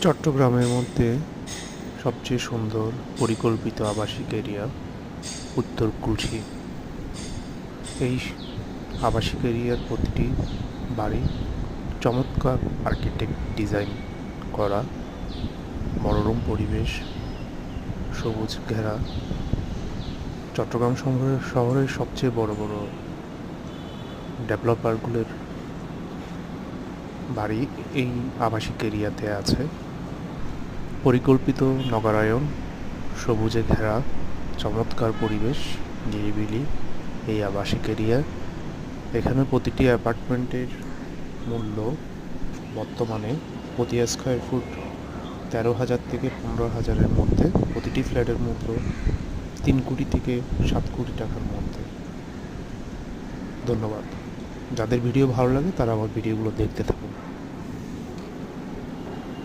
চট্টগ্রামের মধ্যে সবচেয়ে সুন্দর পরিকল্পিত আবাসিক এরিয়া উত্তর কুলশী। এই আবাসিক এরিয়ার প্রতিটি বাড়ি চমৎকার আর্কিটেক্ট ডিজাইন করা, মনোরম পরিবেশ, সবুজ ঘেরা। চট্টগ্রাম শহরের সবচেয়ে বড় বড় ডেভেলপারগুলোর বাড়ি এই আবাসিক এরিয়াতে আছে। পরিকল্পিত নগরায়ন, সবুজে ঘেরা চমৎকার পরিবেশ, নিরিবিলি এই আবাসিক এরিয়া। এখানে প্রতিটি অ্যাপার্টমেন্টের মূল্য বর্তমানে প্রতি স্কোয়ার ফুট 13,000 থেকে 15,000-এর মধ্যে। প্রতিটি ফ্ল্যাটের মূল্য 3 কোটি থেকে 7 কোটি টাকার মধ্যে। ধন্যবাদ। যাদের ভিডিও ভালো লাগে তারা আমার ভিডিওগুলো দেখতে থাকে।